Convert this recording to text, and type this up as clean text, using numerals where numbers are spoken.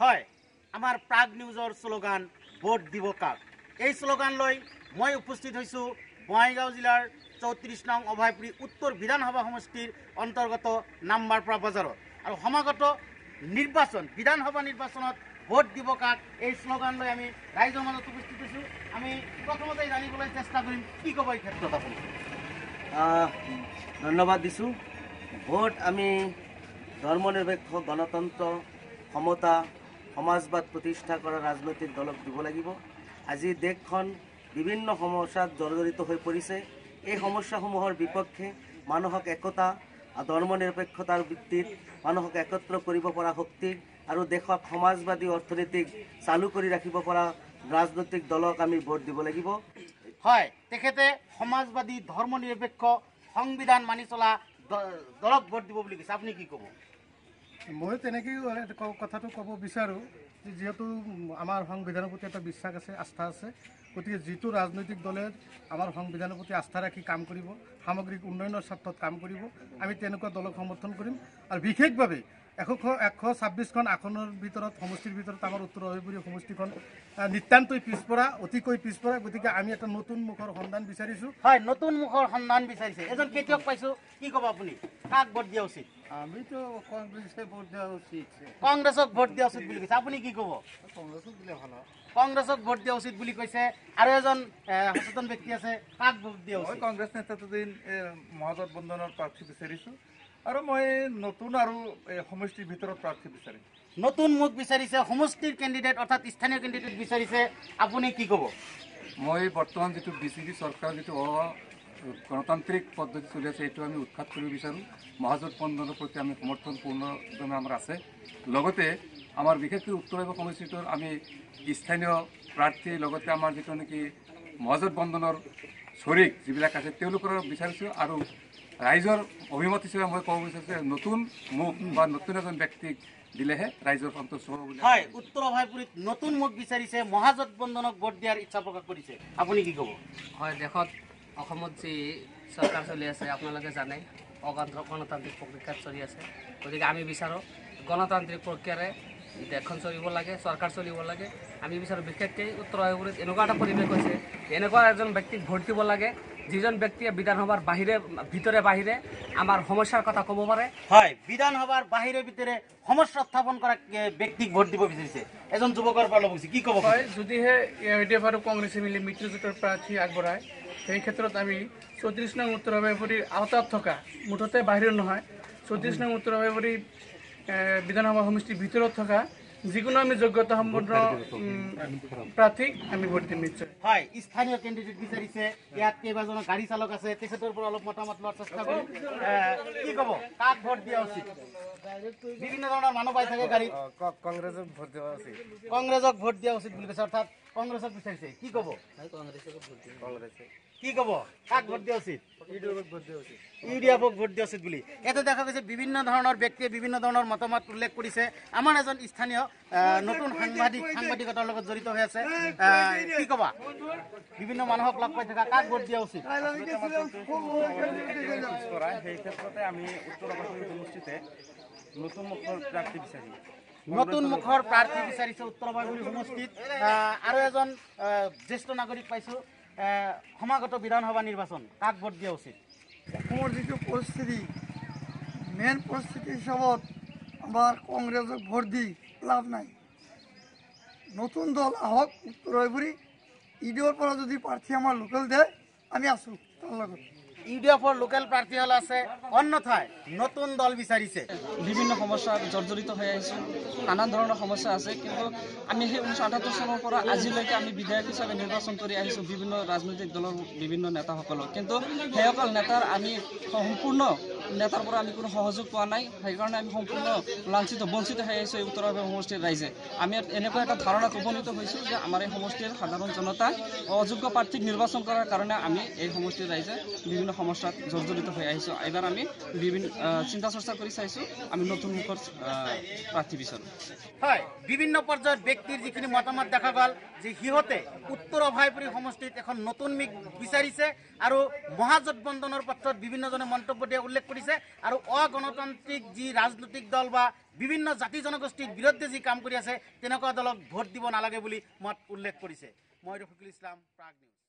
হয় আমাৰ প্ৰাগ নিউজৰ শ্লোগান ভোট দিব কাক। এই শ্লোগান লৈ মই উপস্থিত হৈছোঁ বঙাইগাঁও জিলাৰ 34 নং অভয়পুৰী উত্তৰ বিধানসভা সমষ্টিৰ অন্তৰ্গত নাম্বাৰপাৰা বজাৰত। আৰু সমাগত নিৰ্বাচন বিধানসভা নিৰ্বাচনত ভোট দিব কাক এই শ্লোগান লৈ আমি ৰাইজৰ মাজত উপস্থিত হৈছোঁ। আমি প্ৰথমতে জানিবলৈ চেষ্টা কৰিম কি ক'ব এই ক্ষেত্ৰত আপুনি। ধন্যবাদ দিছোঁ। ভোট আমি ধৰ্মনিৰপেক্ষ গণতন্ত্ৰ সমতা সমাজবাদ প্ৰতিষ্ঠা কৰা ৰাজনৈতিক দলক দিব লাগিব। আজি দেশখন বিভিন্ন সমস্যাত জৰ্জৰিত হৈ পৰিছে। এই সমস্যাসমূহৰ বিপক্ষে মানুহক একতা ধৰ্মনিৰপেক্ষতাৰ ভিত্তিত মানুহক একত্ৰ কৰিব পৰা শক্তি আৰু দেশক সমাজবাদী অৰ্থনীতিক চালু কৰি ৰাখিব পৰা ৰাজনৈতিক দলক আমি ভোট দিব লাগিব। হয়, তেখেতে সমাজবাদী ধৰ্মনিৰপেক্ষ সংবিধান মানি চলা দলক ভোট দিব বুলি কৈছে। আপুনি কি ক'ব? মই তেনেকেই কথাটো ক'ব বিচাৰোঁ যে যিহেতু আমাৰ সংবিধানৰ প্ৰতি এটা বিশ্বাস আছে, আস্থা আছে, গতিকে যিটো ৰাজনৈতিক দলে আমাৰ সংবিধানৰ প্ৰতি আস্থা ৰাখি কাম কৰিব, সামগ্ৰিক উন্নয়নৰ স্বাৰ্থত কাম কৰিব, আমি তেনেকুৱা দলক সমৰ্থন কৰিম। আৰু বিশেষভাৱে 126খন আসনৰ ভিতৰত সমষ্টিৰ ভিতৰত আমাৰ উত্তৰ অভয়পুৰী সমষ্টিখন নিতান্তই পিছপৰা, অতিকৈ পিছপৰা। গতিকে আমি এটা নতুন মুখৰ সন্ধান বিচাৰিছোঁ। হয়, নতুন মুখৰ সন্ধান বিচাৰিছে। এজন খেতিয়ক পাইছোঁ, কি ক'ব আপুনি? কাক ভোট দিয়া উচিত? আমিতো কংগ্ৰেছে ভোট দিয়া উচিত। কংগ্ৰেছক ভোট দিয়া উচিত বুলি কৈছে। আপুনি কি ক'ব? কংগ্ৰেছক দিলে ভাল হয়। কংগ্ৰেছক ভোট দিয়া উচিত বুলি কৈছে। আৰু এজন সচেতন ব্যক্তি আছে, কাক ভোট দিয়া উচিত? মই কংগ্ৰেছ নেতৃত্বাধীন মহাগঠবন্ধনৰ প্ৰাৰ্থী বিচাৰিছোঁ আৰু মই নতুন আৰু সমষ্টিৰ ভিতৰত প্ৰাৰ্থী বিচাৰিম। নতুন মুখ বিচাৰিছে, সমষ্টিৰ কেণ্ডিডেট অৰ্থাৎ স্থানীয় কেণ্ডিডেট বিচাৰিছে। আপুনি কি ক'ব? মই বৰ্তমান যিটো বিজেপি চৰকাৰৰ যিটো গণতান্ত্ৰিক পদ্ধতি চলি আছে এইটো আমি উৎখাত কৰিব বিচাৰোঁ। মহাগঠবন্ধনৰ প্ৰতি আমি সমৰ্থন পূৰ্ণভাৱে আমাৰ আছে। লগতে আমাৰ বিশেষকৈ উত্তৰ অভয় সমষ্টিটোৰ আমি স্থানীয় প্ৰাৰ্থী লগতে আমাৰ যিটো নেকি মহাগঠবন্ধনৰ শ্বৰিক যিবিলাক আছে তেওঁলোকৰ বিচাৰিছোঁ। আৰু ৰাইজৰ অভিমত হিচাপে মই ক'ব বিচাৰিছোঁ যে নতুন মুখ বা নতুন এজন ব্যক্তিক দিলেহে ৰাইজৰ সন্তোষ হ'ব বুলি। হয়, উত্তৰ অভয়পুৰীত নতুন মুখ বিচাৰিছে, মহাগঠবন্ধনক ভোট দিয়াৰ ইচ্ছা প্ৰকাশ কৰিছে। আপুনি কি ক'ব? হয়, দেশত অসমত যি চৰকাৰ চলি আছে আপোনালোকে জানে গণতান্ত্ৰিক প্ৰক্ৰিয়াত চলি আছে। গতিকে আমি বিচাৰোঁ গণতান্ত্ৰিক প্ৰক্ৰিয়াৰে দেশখন চলিব লাগে, চৰকাৰ চলিব লাগে। আমি বিচাৰোঁ বিশেষকৈ উত্তৰ অভয়পুৰীত এনেকুৱা এটা পৰিৱেশ হৈছে, এনেকুৱা এজন ব্যক্তিক ভোট দিব লাগে যিজন ব্যক্তিয়ে বিধানসভাৰ ভিতৰে বাহিৰে আমাৰ সমস্যাৰ কথা ক'ব পাৰে। হয়, বিধানসভাৰ বাহিৰে ভিতৰে সমস্যা উত্থাপন কৰা ব্যক্তিক ভোট দিব বিচাৰিছে। এজন যুৱকৰ পৰা ল'ব বিচাৰিছে, কি ক'ব? হয়, যদিহে ইউডিএফ আৰু কংগ্ৰেছে মিলি মিত্ৰজোঁটৰ প্ৰাৰ্থী আগবঢ়ায়, সেই ক্ষেত্ৰত আমি 34 নং উত্তৰ অভয়পুৰীৰ আওতাত থকা, মুঠতে বাহিৰৰ নহয়, 34 নং উত্তৰ অভয়পুৰী বিধানসভা সমষ্টিৰ ভিতৰত থকা যিকোনো আমি যোগ্যতা সম্পন্ন প্ৰাৰ্থীক আমি ভোট দিম নিশ্চয়। হয়, স্থানীয় কেণ্ডিডেট বিচাৰিছে। ইয়াত কেইবাজনো গাড়ী চালক আছে, তেখেতৰ পৰা অলপ মতামত লোৱাৰ চেষ্টা কৰিম। কি ক'ব? কাক ভোট দিয়া উচিত? বিভিন্ন ধৰণৰ মানুহ পাই থাকে গাড়ীত। কংগ্ৰেছক ভোট দিয়া উচিত। কংগ্ৰেছক ভোট দিয়া উচিত বুলি কৈছে, অৰ্থাৎ কংগ্ৰেছক বিচাৰিছে। কি ক'ব? কি ক'ব? কাক ভোট দিয়া উচিত? ইউডিএফক ভোট দিয়া উচিত বুলি। ইয়াতে দেখা গৈছে বিভিন্ন ধৰণৰ ব্যক্তিয়ে বিভিন্ন ধৰণৰ মতামত উল্লেখ কৰিছে। আমাৰ এজন স্থানীয় নতুন সাংবাদিকতাৰ লগত জড়িত হৈ আছে, কি ক'বা? বিভিন্ন মানুহক লগ পাই থকা, কাক ভোট দিয়া উচিত? সেই ক্ষেত্ৰতে আমি উত্তৰ অভয়পুৰী সমষ্টিতে নতুন মুখৰ প্ৰাৰ্থী বিচাৰিম। নতুন মুখৰ প্ৰাৰ্থী বিচাৰিছে উত্তৰ অভয়পুৰী সমষ্টিত। আৰু এজন জ্যেষ্ঠ নাগৰিক পাইছোঁ। সমাগত বিধানসভা নিৰ্বাচন, কাক ভোট দিয়া উচিত? অসমৰ যিটো পৰিস্থিতি, মেইন পৰিস্থিতি হিচাপত আমাৰ কংগ্ৰেছক ভোট দি লাভ নাই। নতুন দল আহক উত্তৰ অভয়পুৰী, ইডিঅ'ৰ পৰা যদি প্ৰাৰ্থী আমাৰ লোকেল দিয়ে আমি আছোঁ তাৰ লগত। ইউডিএফৰ লোকেল প্ৰাৰ্থী হল আছে, অন্যথায় নতুন দল বিচাৰিছে। বিভিন্ন সমস্যাত জৰ্জৰিত হৈ আহিছোঁ, নানান ধৰণৰ সমস্যা আছে। কিন্তু আমি সেই 1978 চনৰ পৰা আজিলৈকে আমি বিধায়ক হিচাপে নিৰ্বাচন কৰি আহিছোঁ বিভিন্ন ৰাজনৈতিক দলৰ বিভিন্ন নেতাসকলক। কিন্তু সেইসকল নেতাৰ আমি সম্পূৰ্ণ নেতাৰ পৰা আমি কোনো সহযোগ পোৱা নাই। সেইকাৰণে আমি সম্পূৰ্ণ লাঞ্ছিত বঞ্চিত হৈ আহিছোঁ এই উত্তৰ অভয় সমষ্টিৰ ৰাইজে। আমি এনেকুৱা এটা ধাৰণাত উপনীত হৈছোঁ যে আমাৰ এই সমষ্টিৰ সাধাৰণ জনতা অযোগ্য প্ৰাৰ্থীক নিৰ্বাচন কৰাৰ কাৰণে আমি এই সমষ্টিৰ ৰাইজে বিভিন্ন সমস্যাত জৰ্জৰিত হৈ আহিছোঁ। এইবাৰ আমি বিভিন্ন চিন্তা চৰ্চা কৰি চাইছোঁ, আমি নতুন মুখৰ প্ৰাৰ্থী বিচাৰোঁ। হয়, বিভিন্ন পৰ্যায়ত ব্যক্তিৰ যিখিনি মতামত দেখা গ'ল যে সিহঁতে উত্তৰ অভয়পুৰী সমষ্টিত এখন নতুন মুখ বিচাৰিছে। আৰু মহাগঠবন্ধনৰ পক্ষত বিভিন্নজনে মন্তব্য দিয়া উল্লেখ কৰি কৰিছে আৰু অগণতান্ত্ৰিক যি ৰাজনৈতিক দল বা বিভিন্ন জাতি জনগোষ্ঠীৰ বিৰুদ্ধে যি কাম কৰি আছে তেনেকুৱা দলক ভোট দিব নালাগে বুলি মত উল্লেখ কৰিছে। মই ৰফিকুল ইছলাম, প্ৰাগ নিউজ।